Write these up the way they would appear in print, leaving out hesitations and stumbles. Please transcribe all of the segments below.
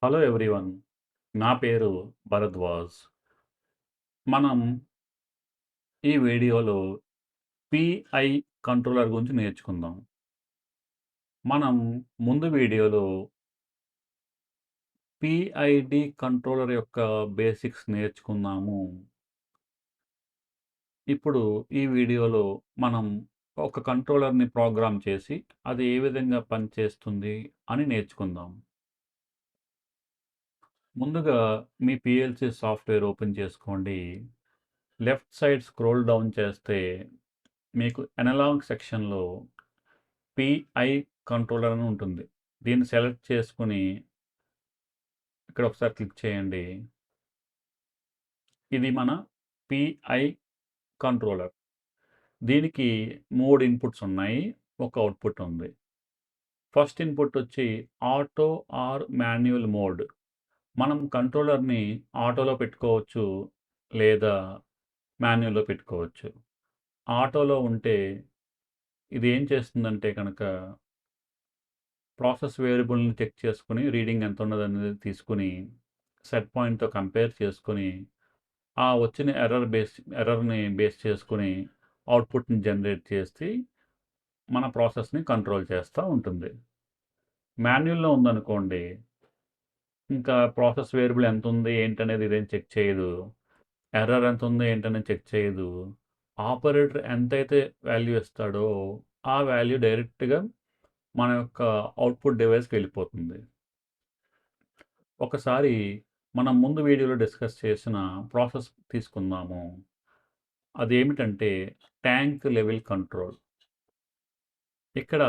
Hello everyone. నా పేరు భరద్వాజ్. మనం ఈ వీడియోలో పిఐ కంట్రోలర్ గురించి నేర్చుకుందాం. మనం ముందు వీడియోలో పిఐడి కంట్రోలర్ యొక్క బేసిక్స్ నేర్చుకున్నాము. ఇప్పుడు ఈ వీడియోలో మనం ఒక కంట్రోలర్‌ని ప్రోగ్రామ్ చేసి అది ఏ విధంగా పనిచేస్తుంది అని నేర్చుకుందాం. ముందుగా మీ పిఎల్‌సి సాఫ్ట్‌వేర్ ఓపెన్ చేసుకోండి. లెఫ్ట్ సైడ్ స్క్రోల్ డౌన్ చేస్తే మీకు అనలాగ్ సెక్షన్‌లో పిఐ కంట్రోలర్ అని ఉంటుంది. దీన్ని సెలెక్ట్ చేసుకొని ఇక్కడ ఒకసారి క్లిక్ చేయండి. ఇది మన పిఐ కంట్రోలర్. దీనికి 3 ఇన్పుట్స్ ఉన్నాయి. ఒక అవుట్‌పుట్ ఉంది. ఫస్ట్ ఇన్పుట్ వచ్చి ఆటో ఆర్ మాన్యువల్ మోడ్. మనం కంట్రోలర్‌ని ఆటోలో పెట్టుకోవచ్చు. లేదా మాన్యువల్‌లో పెట్టుకోవచ్చు. ఆటోలో ఉంటే ఇది ఏం చేస్తుందంటే కనుక ప్రాసెస్ వేరియబుల్‌ని చెక్ చేసుకొని రీడింగ్ ఎంత ఉన్నదనేది తీసుకొని సెట్ పాయింట్‌తో కంపేర్ చేసుకొని ఆ వచ్చిన ఎర్రర్‌ని బేస్ చేసుకొని అవుట్‌పుట్‌ని జనరేట్ చేసి మన ప్రాసెస్‌ని కంట్రోల్ చేస్తా ఉంటుంది. మాన్యువల్‌లో ఉందనుకోండి, ఇంకా ప్రాసెస్ వేరియబుల్ ఎంతుంది, ఏంటనేది ఇదేం చెక్ చేయదు. ఎర్రర్ ఎంతుంది, ఏంటనేది చెక్ చేయదు. ఆపరేటర్ ఎంతైతే వాల్యూ ఇస్తాడో, ఆ వాల్యూ డైరెక్ట్‌గా మన యొక్క అవుట్‌పుట్ డివైస్‌కి వెళ్ళిపోతుంది. ఒకసారి మనం ముందు వీడియోలో డిస్కస్ చేసిన ప్రాసెస్ తీసుకుందాము. అదేమిటంటే ట్యాంక్ లెవెల్ కంట్రోల్. ఇక్కడ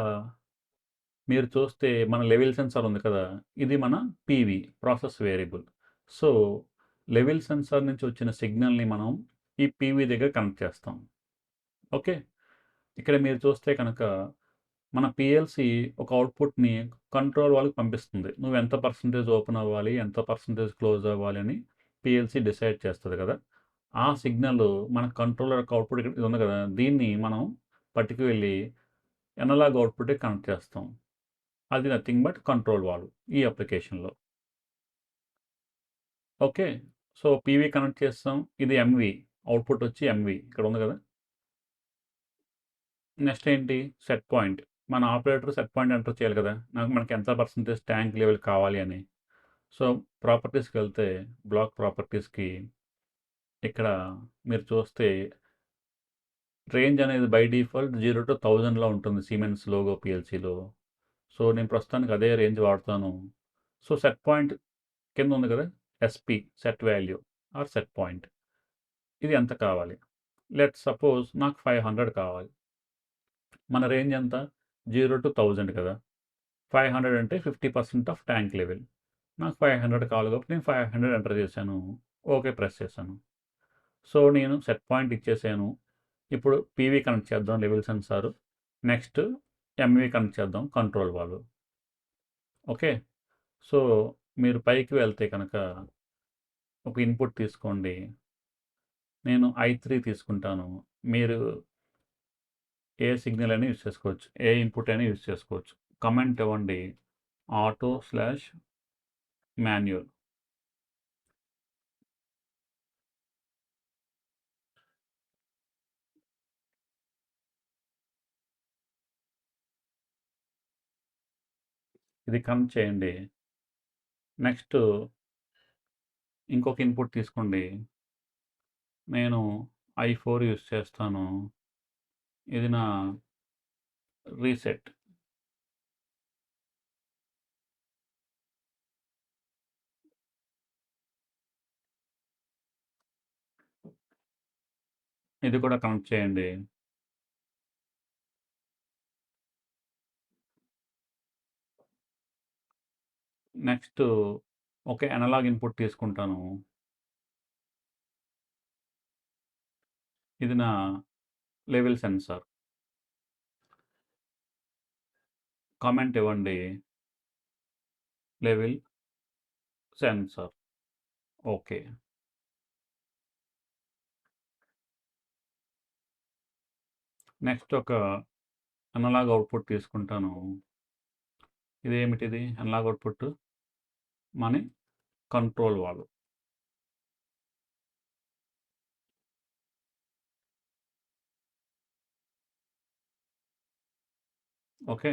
మీరు చూస్తే మన లెవెల్ సెన్సార్ ఉంది కదా! ఇది మన PV process variable. So, level sensor నుంచి వచ్చిన సిగ్నల్‌ని మనం ఈ పీవీ దగ్గర కనెక్ట్ చేస్తాం. ఓకే. ఇక్కడ మీరు చూస్తే కనుక మన పీఎల్‌సీ ఒక అవుట్‌పుట్‌ని కంట్రోల్ వాళ్ళకి పంపిస్తుంది. నువ్వు ఎంత పర్సెంటేజ్ ఓపెన్ అవ్వాలి, ఎంత పర్సెంటేజ్ క్లోజ్ అవ్వాలి అని పీఎల్‌సీ డిసైడ్ చేస్తది కదా! ఆ సిగ్నల్ మన కంట్రోలర్ యొక్క అవుట్‌పుట్ ఇది ఉంది కదా! దీన్ని మనం పట్టుకు వెళ్ళి అనలాగ్ అవుట్‌పుట్‌కి కనెక్ట్ చేస్తాం. అది నథింగ్ బట్ కంట్రోల్ వాల్వ్ ఈ అప్లికేషన్‌లో. ఓకే. సో, పీవీ కనెక్ట్ చేస్తాం. ఇది ఎంవీ. అవుట్‌పుట్ వచ్చి ఎంవీ ఇక్కడ ఉంది కదా! నెక్స్ట్ ఏంటి? Set point. మన ఆపరేటర్ సెట్ పాయింట్ ఎంటర్ చేయాలి కదా! మనకి ఎంత పర్సెంటేజ్ ట్యాంక్ లెవెల్ కావాలి అని. సో, ప్రాపర్టీస్‌కెళ్తే బ్లాక్ ప్రాపర్టీస్‌కి ఇక్కడ మీరు చూస్తే రేంజ్ అనేది బై డిఫాల్ట్ 0-1000లో ఉంటుంది సిమెన్స్ లోగో పీఎల్‌సీలో. సో, నేను ప్రస్తుతానికి అదే రేంజ్ వాడతాను. సో, సెట్ పాయింట్ కింద ఉంది కదా! SP set value or set point. ఇది ఎంత కావాలి? లెట్స్ సపోజ్ నాకు 500 కావాలి. మన రేంజ్ ఎంత? 0-1000 కదా! 500 అంటే 50% ఆఫ్ ట్యాంక్ లెవెల్. నాకు 500 కావాలి కాబట్టి నేను 500 ఎంటర్ చేశాను. ఓకే ప్రెస్ చేశాను. సో, నేను సెట్ పాయింట్ ఇచ్చేసాను. ఇప్పుడు పీవీ కనెక్ట్ చేద్దాం level sensor. Next MV connect చేద్దాం కంట్రోల్ వాల్వ్. ఓకే. సో, మీరు పైకి వెళ్తే కనుక ఒక ఇన్పుట్ తీసుకోండి. నేను I3 తీసుకుంటాను. మీరు ఏ సిగ్నల్ అయినా యూజ్ చేసుకోవచ్చు. ఏ ఇన్పుట్ అయినా యూజ్ చేసుకోవచ్చు. కమెంట్ ఇవ్వండి ఆటో/మాన్యువల్. ఇది కనెక్ట్ చేయండి. నెక్స్ట్ ఇంకొక ఇన్పుట్ తీసుకోండి. నేను I4 యూజ్ చేస్తాను. ఇది నా రీసెట్. ఇది కూడా కనెక్ట్ చేయండి. నెక్స్ట్ ఒక అనలాగ్ ఇన్పుట్ తీసుకుంటాను. ఇది నా లెవెల్ సెన్సార్. కామెంట్ ఇవ్వండి లెవెల్ సెన్సార్. ఓకే. నెక్స్ట్ ఒక అనలాగ్ అవుట్పుట్ తీసుకుంటాను. ఇదేమిటిది అనలాగ్ అవుట్పుట్? మన కంట్రోల్ వాల్వ్. ఓకే.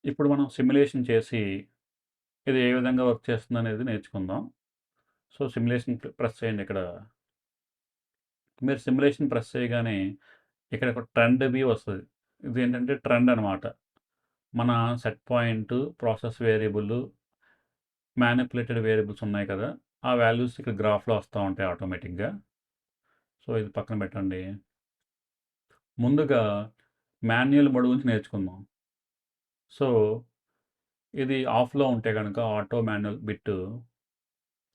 ఇప్పుడు మనం సిమ్యులేషన్ చేసి ఇది ఏ విధంగా వర్క్ చేస్తుందనేది నేర్చుకుందాం. సో, సిమ్యులేషన్ ప్రెస్ చేయండి ఇక్కడ. మీరు సిమ్యులేషన్ ప్రెస్ చేయగానే ఇక్కడ ఒక ట్రెండ్ వ్యూ వస్తది. ఇదేంటంటే ట్రెండ్ అనమాట. మన set point, process variable, manipulated variables ఉన్నాయి కదా! ఆ వాల్యూస్ ఇక్కడ గ్రాఫ్‌లో వస్తా ఉంటాయి ఆటోమేటిక్‌గా. సో, ఇది పక్కన పెట్టండి. ముందుగా మాన్యుయల్ మోడ్ గురించి నేర్చుకుందాం. సో, ఇది ఆఫ్‌లో ఉంటే గనక ఆటో మాన్యువల్ బిట్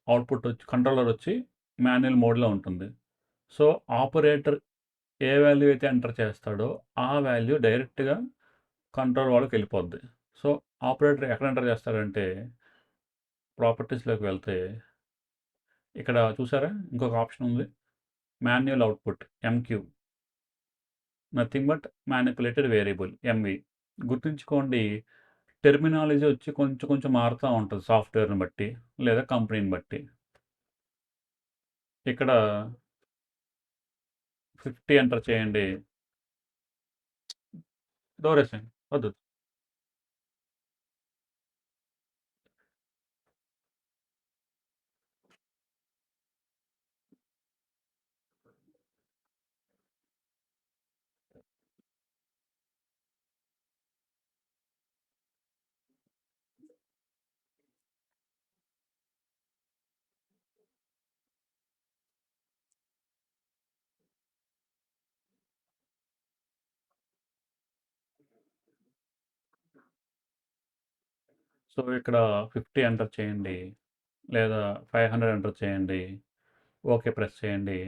అవుట్‌పుట్ వచ్చి కంట్రోలర్ వచ్చి మాన్యుయల్ మోడ్‌లో ఉంటుంది. సో, ఆపరేటర్ ఏ వాల్యూ అయితే ఎంటర్ చేస్తాడో ఆ వాల్యూ డైరెక్ట్‌గా కంట్రోల్ వాల్వ్‌కెళ్ళిపోద్ది. సో, ఆపరేటర్ ఎక్కడ ఎంటర్ చేస్తాడంటే ప్రాపర్టీస్‌లోకి వెళ్తే ఇక్కడ చూసారా? ఇంకొక ఆప్షన్ ఉంది. Manual output MQ. Nothing but manipulated variable MV. గుర్తుంచుకోండి, టెర్మినాలజీ వచ్చి కొంచెం కొంచెం మారుతా ఉంటది సాఫ్ట్‌వేర్‌ని బట్టి లేదా కంపెనీని బట్టి. ఇక్కడ 50 ఎంటర్ చేయండి. డోరేసేయండి. వద్దు. సో, ఇక్కడ 50 ఎంటర్ చేయండి. లేదా 500 ఎంటర్ చేయండి. ఓకే ప్రెస్ చేయండి.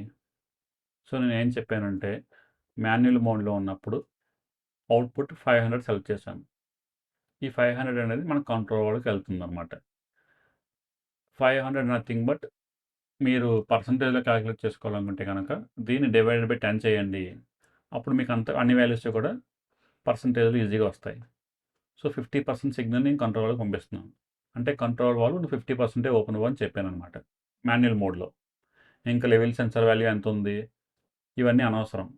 సో, నేనేం చెప్పానంటే మాన్యుయల్ మోడ్‌లో ఉన్నప్పుడు అవుట్‌పుట్ 500 సెలెక్ట్ చేశాను. ఈ 500 అనేది మన కంట్రోల్ వాల్వ్‌కి వెళ్తుందనమాట. 500 నథింగ్ బట్ మీరు పర్సెంటేజ్‌లో కాలిక్యులేట్ చేసుకోవాలనుకుంటే గనక దీన్ని డివైడెడ్ బై 10 చేయండి. అప్పుడు మీకు అన్ని వాల్యూస్ కూడా పర్సెంటేజ్‌లో ఈజీగా వస్తాయి. సో, 50% సిగ్నల్‌ని కంట్రోల్ వాల్వ్‌కి పంపిస్తున్నాను. అంటే కంట్రోల్ వాల్వ్ నువ్వు 50% ఓపెన్ అవ్వు అని చెప్పాననమాట మాన్యుయల్ మోడ్‌లో. ఇంకా లెవెల్ సెన్సార్ వాల్యూ ఎంతుంది? ఇవన్నీ అనవసరం.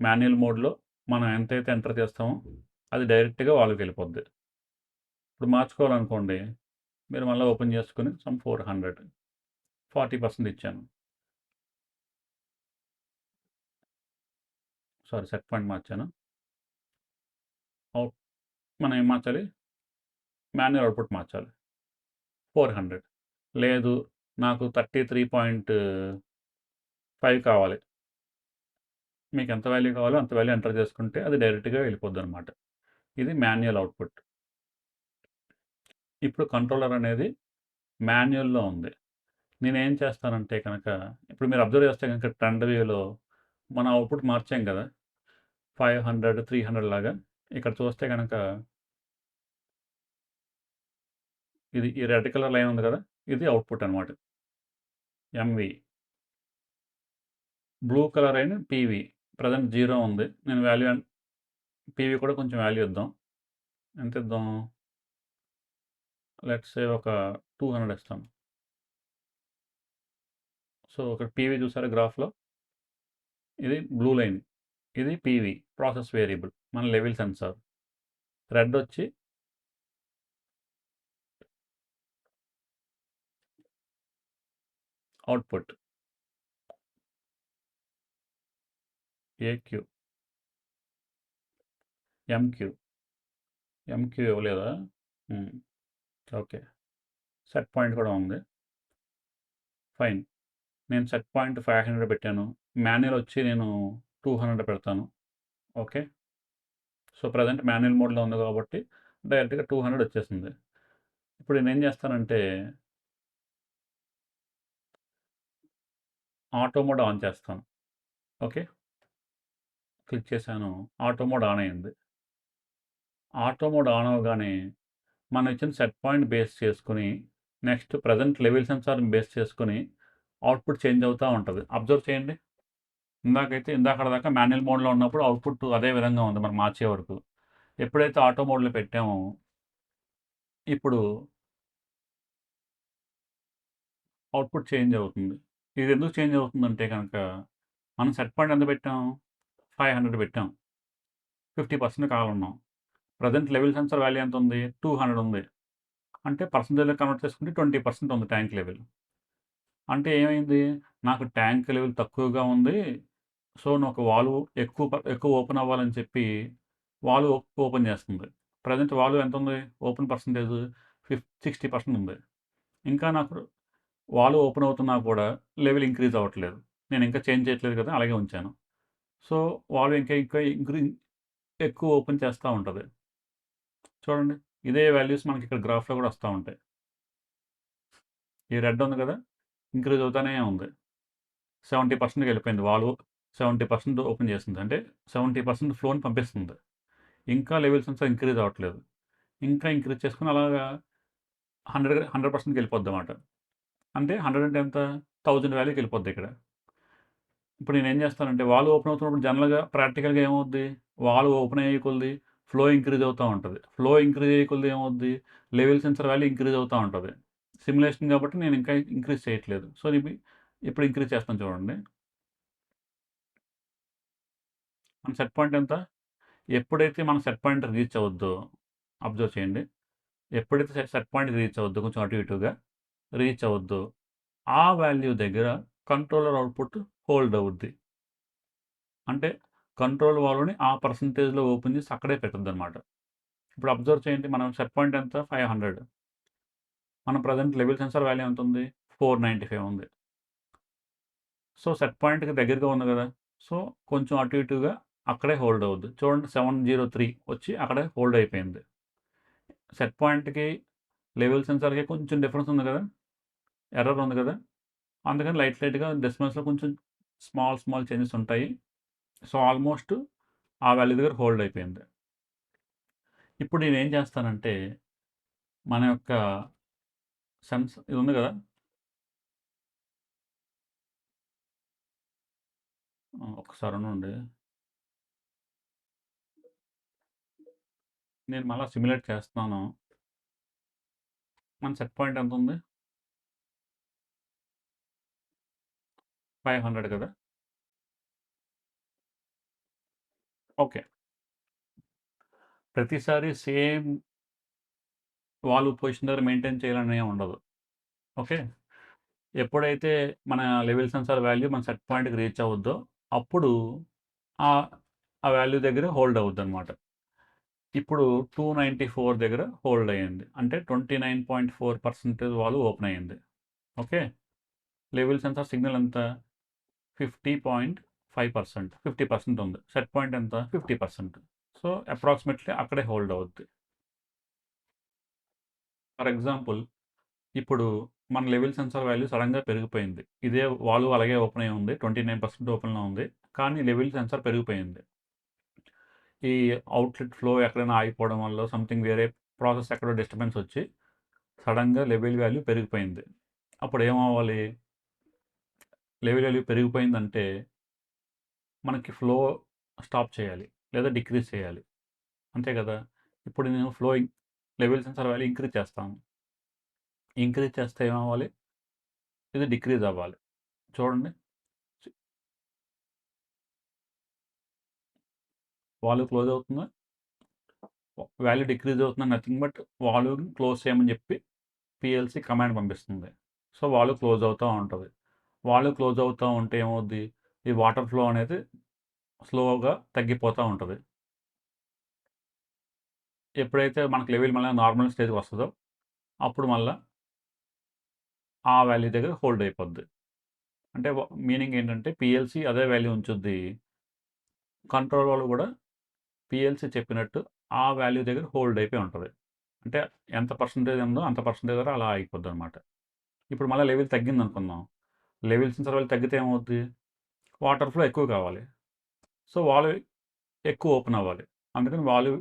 మాన్యుయల్ మోడ్‌లో మనం ఎంతైతే ఎంటర్ చేస్తామో అది డైరెక్ట్‌గా వాల్వ్‌కెళ్ళిపోద్ది. ఇప్పుడు మార్చుకోవాలనుకోండి, మీరు మళ్ళా ఓపెన్ చేసుకొని సమ్ 400 40% ఇచ్చాను. సారీ, సెట్ పాయింట్ మార్చాను. అవుట్ మనం ఏం మార్చాలి? మాన్యువల్ అవుట్‌పుట్ మార్చాలి. 400 లేదు, నాకు 33.5 కావాలి. మీకు ఎంత వాల్యూ కావాలో అంత వాల్యూ ఎంటర్ చేసుకుంటే అది డైరెక్ట్‌గా వెళ్ళిపోద్దనమాట. ఇది మాన్యుయల్ అవుట్‌పుట్. ఇప్పుడు కంట్రోలర్ అనేది మాన్యుయల్‌లో ఉంది. నేనేం చేస్తానంటే కనుక, ఇప్పుడు మీరు అబ్జర్వ్ చేస్తే గనుక ట్రెండ్ వ్యూలో మన అవుట్‌పుట్ మార్చాం కదా! 500, 300 లాగా. ఇక్కడ చూస్తే గనక ఇది ఈ రెడ్ కలర్ లైన్ ఉంది కదా! ఇది అవుట్‌పుట్ అనమాట. ఎంవి. బ్లూ కలర్ అయిన పీవీ. ప్రెజెంట్ 0 ఉంది. నేను వాల్యూ పీవీ కూడా కొంచెం వాల్యూ ఇద్దాం. ఎంత ఇద్దాం? లెట్స్ సే ఒక 200 ఇస్తాం. సో, ఇక్కడ పీవీ చూసారా గ్రాఫ్‌లో? ఇది బ్లూ లైన్. ఇది పీవీ ప్రాసెస్ వేరియబుల్. మన లెవెల్ సెన్సార్. రెడ్ వచ్చి అవుట్‌పుట్. ఏక్యూ. ఎంక్యూ. ఎంక్యూ ఇవ్వలేదా? హ్మ్. ఓకే. సెట్ పాయింట్ కూడా ఉంది. ఫైన్. నేను సెట్ పాయింట్ 500 పెట్టాను. మాన్యుయల్ వచ్చి నేను 200 పెడతాను. ఓకే. సో, ప్రెజెంట్ మాన్యుయల్ మోడ్‌లో ఉంది కాబట్టి డైరెక్ట్‌గా 200 వచ్చేసింది. ఇప్పుడు నేనేం చేస్తానంటే ఆటో మోడ్ ఆన్ చేస్తాను. ఓకే. క్లిక్ చేశాను. ఆటో మోడ్ ఆన్ అయింది. ఆటో మోడ్ ఆన్ అవ్వగానే మనం ఇచ్చిన సెట్ పాయింట్ బేస్ చేసుకొని నెక్స్ట్ ప్రెజెంట్ లెవెల్ సెన్సార్‌ని బేస్ చేసుకొని అవుట్‌పుట్ చేంజ్ అవుతా ఉంటది. అబ్జర్వ్ చేయండి. ఇందాకడ దాకా మాన్యువల్ మోడ్‌లో ఉన్నప్పుడు అవుట్‌పుట్ అదే విధంగా ఉంది మనం మార్చే వరకు. ఎప్పుడైతే ఆటో మోడ్‌లో పెట్టామో, ఇప్పుడు అవుట్‌పుట్ చేంజ్ అవుతుంది. ఇది ఎందుకు చేంజ్ అవుతుందంటే గనక, మనం సెట్ పాయింట్ ఎంత పెట్టాం? 500 పెట్టాం. 50% కావాలన్నాం. ప్రెజెంట్ లెవెల్ సెన్సార్ వాల్యూ ఎంత ఉంది? 200 ఉంది. అంటే పర్సెంటేజ్‌లో కన్వర్ట్ చేసుకుంటే 20% ఉంది ట్యాంక్ లెవెల్. అంటే ఏమైంది? నాకు ట్యాంక్ లెవెల్ తక్కువగా ఉంది. సో, నాకు వాల్వ్ ఎక్కువ ఓపెన్ అవ్వాలని చెప్పి వాల్వ్ ఓపెన్ చేస్తుంది. ప్రెజెంట్ వాల్వ్ ఎంతుంది? ఓపెన్ పర్సెంటేజ్ 60% ఉంది. ఇంకా నాకు వాల్వ్ ఓపెన్ అవుతున్నా కూడా లెవెల్ ఇంక్రీజ్ అవ్వట్లేదు. నేను ఇంకా చేంజ్ చేయట్లేదు కదా! అలాగే ఉంచాను. సో, వాల్వ్ ఇంకా ఇంకా ఎక్కువ ఓపెన్ చేస్తా ఉంటది. చూడండి. ఇదే వాల్యూస్ మనకి ఇక్కడ గ్రాఫ్‌లో కూడా వస్తా ఉంటాయి. ఈ రెడ్ ఉంది కదా! ఇంక్రీజ్ అవుతానే ఉంది. 70%కి వెళ్ళిపోయింది వాల్వ్. 70% ఓపెన్ చేస్తుంది. అంటే 70% ఫ్లోని పంపిస్తుంది. ఇంకా లెవెల్స్ అంతా ఇంక్రీజ్ అవ్వట్లేదు. ఇంకా ఇంక్రీజ్ చేసుకొని అలాగా 100% వెళ్ళిపోద్దన్నమాట. అంటే 100 అంటే ఎంత? 1000 వాల్యూకి వెళ్ళిపోద్ది ఇక్కడ. ఇప్పుడు నేనేం చేస్తానంటే వాల్వ్ ఓపెన్ అవుతున్నప్పుడు జనరల్‌గా ప్రాక్టికల్‌గా ఏమవుద్ది? వాల్వ్ ఓపెన్ అయ్యే కొద్దీ ఫ్లో ఇంక్రీజ్ అవుతా ఉంటది. ఫ్లో ఇంక్రీజ్ అయ్యే కొద్దీ ఏమవుద్ది? లెవెల్ సెన్సార్ వాల్యూ ఇంక్రీజ్ అవుతా ఉంటది. సిమ్యులేషన్ కాబట్టి నేను ఇంకా ఇంక్రీజ్ చేయట్లేదు. సో, ఇప్పుడు ఇంక్రీజ్ చేస్తాను చూడండి. మన సెట్ పాయింట్ ఎంత? ఎప్పుడైతే మన సెట్ పాయింట్ రీచ్ అవుద్దో అబ్జర్వ్ చేయండి. ఎప్పుడైతే సెట్ పాయింట్‌కి రీచ్ అవుద్దో కొంచెం అటు ఇటుగా రీచ్ అవుద్దో, ఆ వాల్యూ దగ్గర కంట్రోలర్ అవుట్‌పుట్ హోల్డ్ అవుద్ది. అంటే కంట్రోల్ వాల్వ్‌ని ఆ పర్సెంటేజ్‌లో ఓపెన్ చేసి అక్కడే పెట్టుద్దనమాట. ఇప్పుడు అబ్జర్వ్ చేయండి. మనం సెట్ పాయింట్ ఎంత? 500. మన ప్రెజెంట్ లెవెల్ సెన్సార్ వాల్యూ ఎంతుంది? 495 ఉంది. సో, సెట్ పాయింట్‌కి దగ్గరగా ఉంది గదా! సో, కొంచెం అటు ఇటుగా అక్కడే హోల్డ్ అవుద్ది. చూడండి 703 వచ్చి అక్కడే హోల్డ్ అయిపోయింది. సెట్ పాయింట్‌కి, లెవెల్ సెన్సార్‌కి కొంచెం డిఫరెన్స్ ఉంది గదా! ఎర్రర్ ఉంది గదా! అందుకని లైట్‌గా డెసిమల్స్‌లో కొంచెం స్మాల్ చేంజెస్ ఉంటాయి. సో, ఆల్మోస్ట్ ఆ వాల్యూ దగ్గర హోల్డ్ అయిపోయింది. ఇప్పుడు నేనేం చేస్తానంటే, మన యొక్క ఇది ఉంది గదా! ఒక్కసారి ఉండండి. నేను మళ్ళా సిమ్యులేట్ చేస్తున్నాను. మన సెట్ పాయింట్ ఎంతుంది? 500 కదా! ఓకే. ప్రతిసారి సేమ్ వాల్వ్ పొజిషన్ దగ్గర మెయింటైన్ చేయాలని ఏమి ఉండదు. ఓకే. ఎప్పుడైతే మన లెవెల్ సెన్సార్ వాల్యూ మన సెట్ పాయింట్‌కి రీచ్ అవుద్దో, అప్పుడు ఆహ్, ఆ వాల్యూ దగ్గర హోల్డ్ అవుద్దనమాట. ఇప్పుడు 294 దగ్గర హోల్డ్ అయ్యింది. అంటే 29.4% వాల్వ్ ఓపెన్ అయ్యింది. ఓకే. లెవెల్ సెన్సార్ సిగ్నల్ ఎంత? 50.5%. 50% ఉంది. సెట్ పాయింట్ ఎంత? 50%. సో, అప్రాక్సిమేట్‌లీ అక్కడే హోల్డ్ అవుద్ది. ఫర్ ఎగ్జాంపుల్ ఇప్పుడు మన లెవెల్ సెన్సార్ వాల్యూ సడెన్‌గా పెరిగిపోయింది. ఇదే వాల్వ్ అలాగే ఓపెన్ అయ్యి ఉంది. 29% ఓపెన్‌లో ఉంది. కానీ లెవెల్ సెన్సార్ పెరిగిపోయింది. ఈ అవుట్‌లెట్ ఫ్లో ఎక్కడైనా ఆగిపోవడం వల్లో సంథింగ్ వేరే ప్రాసెస్ ఎక్కడో డిస్టర్బెన్స్ వచ్చి సడెన్‌గా లెవెల్ వాల్యూ పెరిగిపోయింది. అప్పుడు ఏమవ్వాలి? లెవెల్ వాల్యూ పెరిగిపోయిందంటే మనకి ఫ్లో స్టాప్ చేయాలి. లేదా డిక్రీజ్ చేయాలి. అంతే కదా! ఇప్పుడు నేను లెవెల్ సెన్సార్ వాల్యూ ఇంక్రీజ్ చేస్తాను. ఇంక్రీజ్ చేస్తే ఏమవ్వాలి? ఇది డిక్రీజ్ అవ్వాలి. చూడండి. వాల్వ్ క్లోజ్ అవుతుందా? వాల్యూ డిక్రీజ్ అవుతుందా? నథింగ్ బట్ వాల్వ్‌ని క్లోజ్ చేయమని చెప్పి పీఎల్‌సీ కమాండ్ పంపిస్తుంది. సో, వాల్వ్ క్లోజ్ అవుతా ఉంటది. వాల్వ్ క్లోజ్ అవుతా ఉంటే ఏమవుద్ది? ఈ వాటర్ ఫ్లో అనేది స్లోగా తగ్గిపోతా ఉంటది. ఎప్పుడైతే మనకు లెవెల్ మళ్ళా నార్మల్ స్టేజ్‌కి వస్తదో, అప్పుడు మళ్ళా ఆ వాల్యూ దగ్గర హోల్డ్ అయిపోద్ది. అంటే మీనింగ్ ఏంటంటే పీఎల్‌సీ అదే వాల్యూ ఉంచుద్ది. కంట్రోల్ వాల్వ్ కూడా పీఎల్‌సీ చెప్పినట్టు ఆ వాల్యూ దగ్గర హోల్డ్ అయిపోయి ఉంటది. అంటే ఎంత పర్సెంటేజ్ ఉందో అంత పర్సెంటేజ్ దగ్గర అలా ఆగిపోద్దనమాట. ఇప్పుడు మళ్ళా లెవెల్ తగ్గిందనుకుందాం. లెవెల్ సెన్సార్ వాల్యూ తగ్గితే ఏమవుద్ది? వాటర్ ఫ్లో ఎక్కువ కావాలి. సో, వాల్వ్ ఎక్కువ ఓపెన్ అవ్వాలి. అందుకని వాల్యూ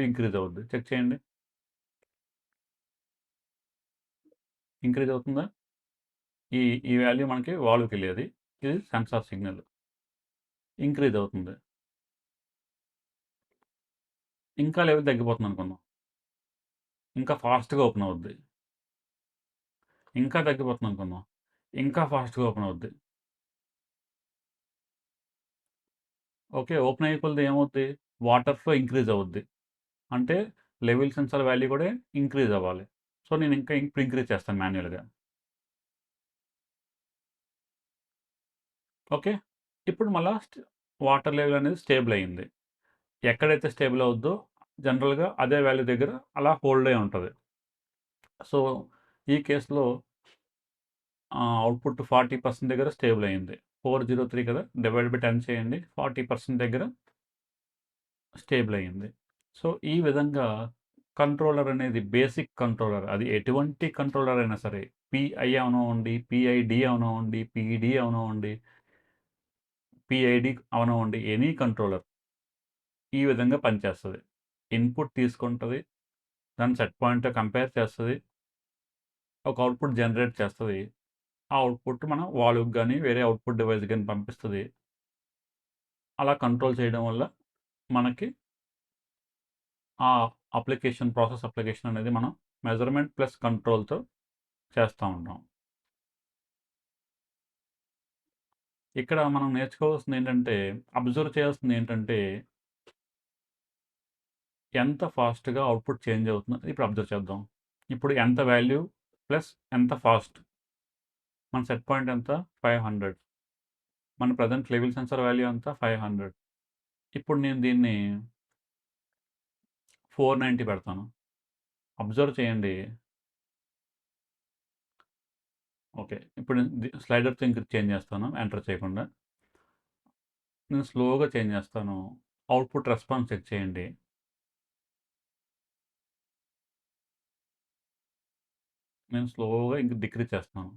ఇంక్రీజ్ అవుద్ది. చెక్ చేయండి. ఇంక్రీజ్ అవుతుందా? ఈ ఈ వాల్యూ మనకి వాల్వ్‌కెళ్ళేది. ఇది సెన్సార్ సిగ్నల్. ఇంక్రీజ్ అవుతుంది. ఇంకా లెవెల్ తగ్గిపోతుంది అనుకుందాం. ఇంకా ఫాస్ట్‌గా ఓపెన్ అవుద్ది. ఇంకా తగ్గిపోతుంది అనుకుందాం. ఇంకా ఫాస్ట్‌గా ఓపెన్ అవుద్ది. ఓకే. ఓపెన్ అయ్యే కొలది ఏమవుద్ది? వాటర్ ఫ్లో ఇంక్రీజ్ అవుద్ది. అంటే లెవెల్ సెన్సార్ వాల్యూ కూడా ఇంక్రీజ్ అవ్వాలి. సో, నేను ఇంకా ఇప్పుడు ఇంక్రీజ్ చేస్తాను మాన్యుయల్‌గా. ఓకే. ఇప్పుడు మళ్ళా వాటర్ లెవెల్ అనేది స్టేబుల్ అయింది. ఎక్కడైతే స్టేబుల్ అవుద్దో జనరల్‌గా అదే వాల్యూ దగ్గర అలా హోల్డ్ అయ్యి ఉంటది. సో, ఈ కేస్‌లో అవుట్‌పుట్ 40% దగ్గర స్టేబుల్ అయింది. 403 కదా! డివైడ్ బై 10 చేయండి. 40% దగ్గర స్టేబుల్ అయింది. సో, ఈ విధంగా కంట్రోలర్ అనేది బేసిక్ కంట్రోలర్ అది ఎటువంటి కంట్రోలర్ అయినా సరే పిఐ అవనివ్వండి, పిఐడి అవనివ్వండి, పీఈడీ అవనివ్వండి, పిఐడి అవనివ్వండి ఎనీ కంట్రోలర్ ఈ విధంగా పనిచేస్తది. ఇన్‌పుట్ తీసుకుంటది. దాన్ని సెట్ పాయింట్‌తో కంపేర్ చేస్తది. ఒక అవుట్‌పుట్ జనరేట్ చేస్తది. ఆ అవుట్‌పుట్ మనం వాల్వ్‌కి గాని, వేరే అవుట్‌పుట్ డివైస్‌కి గాని పంపిస్తది. అలా కంట్రోల్ చేయడం వల్ల మనకి ఆ ప్రాసెస్ అప్లికేషన్ అనేది మనం మెజర్‌మెంట్ ప్లస్ కంట్రోల్‌తో చేస్తా ఉంటాం. ఇక్కడ మనం నేర్చుకోవాల్సిందేంటంటే, అబ్జర్వ్ చేయాల్సిందేంటంటే, ఎంత ఫాస్ట్‌గా అవుట్‌పుట్ చేంజ్ అవుతుందో ఇప్పుడు అబ్జర్వ్ చేద్దాం. ఇప్పుడు ఎంత వాల్యూ ప్లస్ ఎంత ఫాస్ట్. మన సెట్ పాయింట్ ఎంత? 500. మన ప్రెజెంట్ లెవెల్ సెన్సార్ వాల్యూ ఎంత? 500. ఇప్పుడు నేను దీన్ని 490 పెడతాను. అబ్జర్వ్ చేయండి. ఓకే. ఇప్పుడు నేను స్లైడర్‌తో చేంజ్ చేస్తాను ఎంటర్ చేయకుండా. నేను స్లోగా చేంజ్ చేస్తాను. అవుట్‌పుట్ రెస్పాన్స్ చెక్ చేయండి. నేను స్లోగా ఇంక డిక్రీజ్ చేస్తున్నాను.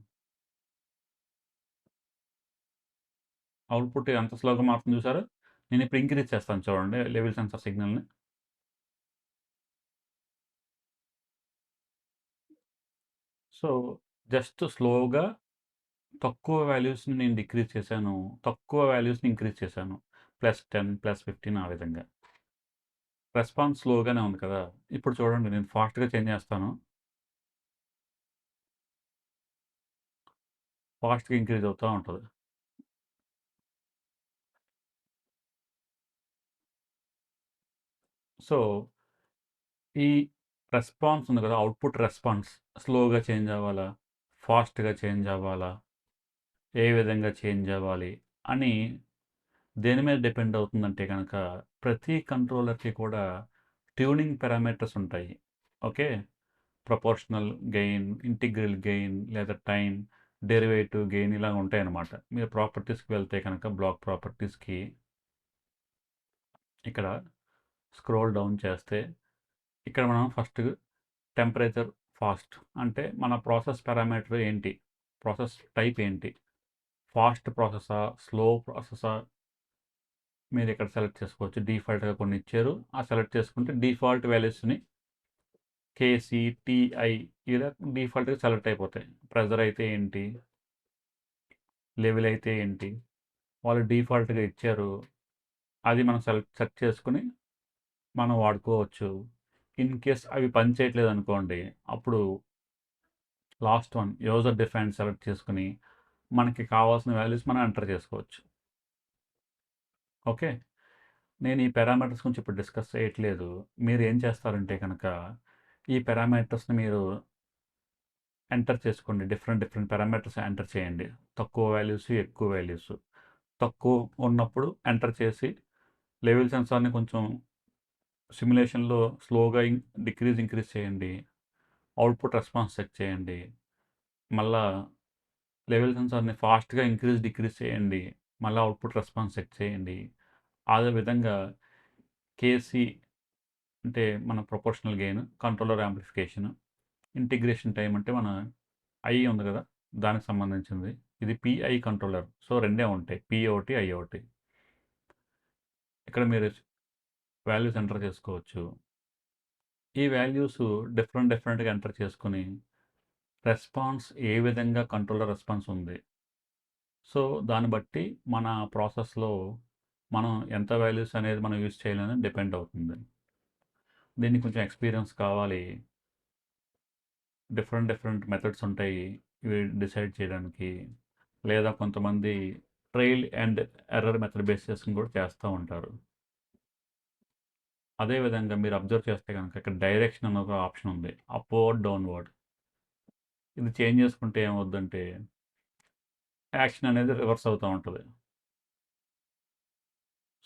అవుట్‌పుట్ ఎంత స్లోగా మారుతుందో చూసారా? నేను ఇప్పుడు ఇంక్రీజ్ చేస్తాను చూడండి లెవెల్ సెన్సార్ సిగ్నల్‌ని. సో, జస్ట్ స్లోగా తక్కువ వాల్యూస్‌ని నేను డిక్రీజ్ చేశాను. తక్కువ వాల్యూస్‌ని ఇంక్రీజ్ చేశాను. +10, +15 ఆ విధంగా. రెస్పాన్స్ స్లోగానే ఉంది కదా! ఇప్పుడు చూడండి నేను ఫాస్ట్‌గా చేంజ్ చేస్తాను. ఫాస్ట్‌గా ఇంక్రీజ్ అవుతా ఉంటది. సో, ఈ రెస్పాన్స్ ఉంది కదా! అవుట్‌పుట్ రెస్పాన్స్ స్లోగా చేంజ్ అవ్వాలా? ఫాస్ట్‌గా చేంజ్ అవ్వాలా? ఏ విధంగా చేంజ్ అవ్వాలి? అని దేని మీద డిపెండ్ అవుతుందంటే గనక ప్రతి కంట్రోలర్‌కి కూడా ట్యూనింగ్ పారామీటర్స్ ఉంటాయి. Okay. Proportional gain, integral gain లేదా టైమ్, డెరివేటివ్ గెయిన్ ఇలా ఉంటాయన్నమాట. మీరు ప్రాపర్టీస్‌కి వెళ్తే కనుక బ్లాక్ ప్రాపర్టీస్‌కి ఇక్కడ స్క్రోల్ డౌన్ చేస్తే ఇక్కడ మనం ఫస్ట్ టెంపరేచర్ ఫాస్ట్ అంటే మన ప్రాసెస్ పారామీటర్ ఏంటి? ప్రాసెస్ టైప్ ఏంటి? ఫాస్ట్ ప్రాసెసా? స్లో ప్రాసెసా? మీరు ఇక్కడ సెలెక్ట్ చేసుకోవచ్చు. డిఫాల్ట్‌గా కొన్ని ఇచ్చారు. ఆ సెలెక్ట్ చేసుకుంటే డిఫాల్ట్ వాల్యూస్‌ని కేసీ, టీఐ ఇలా డిఫాల్ట్‌గా సెలెక్ట్ అయిపోతాయి. ప్రెజర్ అయితే ఏంటి? లెవెల్ అయితే ఏంటి? వాళ్ళు డిఫాల్ట్‌గా ఇచ్చారు. అది మనం సెర్చ్ చేసుకొని మనం వాడుకోవచ్చు. ఇన్ కేస్ అవి పని చేయట్లేదనుకోండి, అప్పుడు last one user defined select చేసుకొని మనకి కావాల్సిన వాల్యూస్ మనం ఎంటర్ చేసుకోవచ్చు. ఓకే. నేను ఈ పారామీటర్స్ గురించి ఇప్పుడు డిస్కస్ చేయట్లేదు. మీరు ఏం చేస్తారంటే కనుక ఈ పారామీటర్స్‌ని మీరు ఎంటర్ చేసుకోండి. డిఫరెంట్ పారామీటర్స్ ఎంటర్ చేయండి. తక్కువ వాల్యూస్, ఎక్కువ వాల్యూస్. తక్కువ ఉన్నప్పుడు ఎంటర్ చేసి లెవెల్ సెన్సార్‌ని కొంచెం సిమ్యులేషన్‌లో స్లోగా ఇంక్రీజ్ చేయండి. అవుట్‌పుట్ రెస్పాన్స్ చెక్ చేయండి. మళ్ళా లెవెల్ సెన్సార్‌ని ఫాస్ట్‌గా డిక్రీజ్ చేయండి. మళ్ళా అవుట్‌పుట్ రెస్పాన్స్ చెక్ చేయండి. అదే విధంగా కేసీ అంటే మన proportional gain, controller amplification, integration time అంటే మన ఐ ఉంది కదా! దానికి సంబంధించింది. ఇది పిఐ కంట్రోలర్. సో, రెండే ఉంటాయి. పి ఒకటి, ఐ ఒకటి. ఇక్కడ మీరు వాల్యూస్ ఎంటర్ చేసుకోవచ్చు. ఈ వాల్యూస్ డిఫరెంట్‌గా ఎంటర్ చేసుకొని రెస్పాన్స్ ఏ విధంగా కంట్రోలర్ రెస్పాన్స్ ఉంది. సో, దాన్ని బట్టి మన ప్రాసెస్‌లో మనం ఎంత వాల్యూస్ అనేది మనం యూజ్ చేయాలని డిపెండ్ అవుతుంది. దీనికి కొంచెం ఎక్స్‌పీరియన్స్ కావాలి. డిఫరెంట్ మెథడ్స్ ఉంటాయి. ఇవి డిసైడ్ చేయడానికి. లేదా కొంతమంది trial and error method base చేసుకొని కూడా చేస్తా ఉంటారు. అదే విధంగా మీరు అబ్జర్వ్ చేస్తే గనక ఇక్కడ డైరెక్షన్ అని ఒక ఆప్షన్ ఉంది. Upward, downward. ఇది చేంజ్ చేసుకుంటే ఏమవుద్దంటే యాక్షన్ అనేది రివర్స్ అవుతా ఉంటది.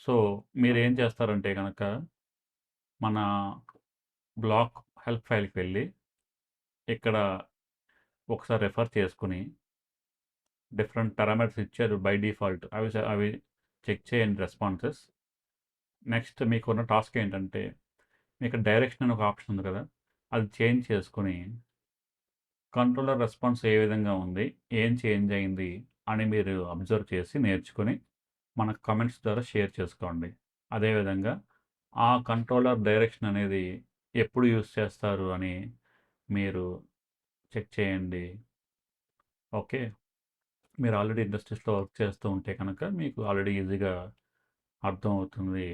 సో, మీరేం చేస్తారంటే గనక మన బ్లాక్ హెల్ప్ ఫైల్‌కి వెళ్ళి ఇక్కడ ఒకసారి రెఫర్ చేసుకొని డిఫరెంట్ పారామీటర్స్ ఇచ్చారు బై డిఫాల్ట్. అవి చెక్ చేయండి రెస్పాన్సెస్. నెక్స్ట్ మీకున్న టాస్క్ ఏంటంటే మీకు డైరెక్షన్ అని ఒక ఆప్షన్ ఉంది కదా! అది చేంజ్ చేసుకొని కంట్రోలర్ రెస్పాన్స్ ఏ విధంగా ఉంది? ఏం చేంజ్ అయింది? అని మీరు అబ్జర్వ్ చేసి నేర్చుకొని మన కామెంట్స్ ద్వారా షేర్ చేసుకోండి. అదేవిధంగా ఆ కంట్రోలర్ డైరెక్షన్ అనేది ఎప్పుడు యూజ్ చేస్తారు అని మీరు చెక్ చేయండి. ఓకే. మీరు ఆల్రెడీ ఇండస్ట్రీస్‌లో వర్క్ చేస్తూ ఉంటే కనుక మీకు ఆల్రెడీ ఈజీగా అర్థమవుతుంది.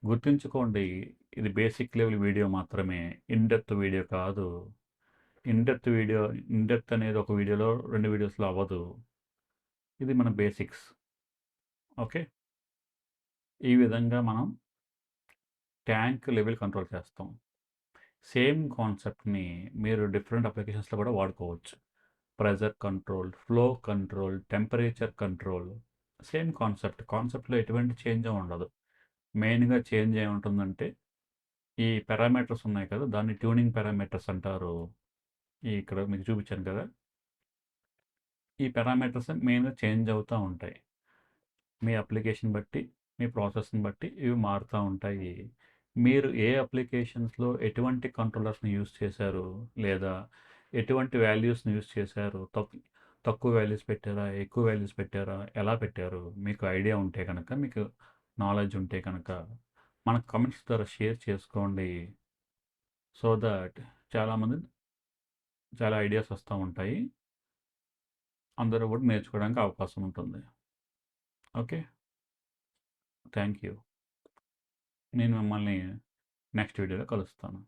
గుర్తుంచుకోండి, ఇది బేసిక్ లెవెల్ వీడియో మాత్రమే. ఇన్ డెప్త్ వీడియో కాదు. ఇన్ డెప్త్ అనేది ఒక వీడియోలో, 2 వీడియోస్‌లో అవ్వదు. ఇది మన బేసిక్స్. ఓకే. ఈ విధంగా మనం ట్యాంక్ లెవెల్ కంట్రోల్ చేస్తాం. సేమ్ కాన్సెప్ట్‌ని మీరు డిఫరెంట్ అప్లికేషన్స్‌లో కూడా వాడుకోవచ్చు. Pressure control, flow control, temperature control. Same concept. కాన్సెప్ట్‌లో ఎటువంటి చేంజ్ ఉండదు. మెయిన్‌గా చేంజ్ ఏముంటుందంటే ఈ పారామీటర్స్ ఉన్నాయి కదా! దాన్ని ట్యూనింగ్ పారామీటర్స్ అంటారు. ఇక్కడ మీకు చూపించాను కదా! ఈ పారామీటర్స్ మెయిన్‌గా చేంజ్ అవుతా ఉంటాయి. మీ అప్లికేషన్ బట్టి, మీ ప్రాసెస్‌ని బట్టి ఇవి మారుతా ఉంటాయి. మీరు ఏ అప్లికేషన్స్‌లో ఎటువంటి కంట్రోలర్స్‌ని యూజ్ చేశారు? లేదా ఎటువంటి వాల్యూస్‌ని యూజ్ చేశారు? తక్కువ వాల్యూస్ పెట్టారా? ఎక్కువ వాల్యూస్ పెట్టారా? ఎలా పెట్టారు? మీకు ఐడియా ఉంటే గనక, మీకు నాలెడ్జ్ ఉంటే గనక మన కామెంట్స్ ద్వారా షేర్ చేసుకోండి. సో థట్ చాలామంది చాలా ఐడియాస్ వస్తా ఉంటాయి. అందరూ కూడా నేర్చుకోవడానికి అవకాశం ఉంటుంది. ఓకే. Thank you. నేను మిమ్మల్ని నెక్స్ట్ వీడియోలో కలుస్తాను.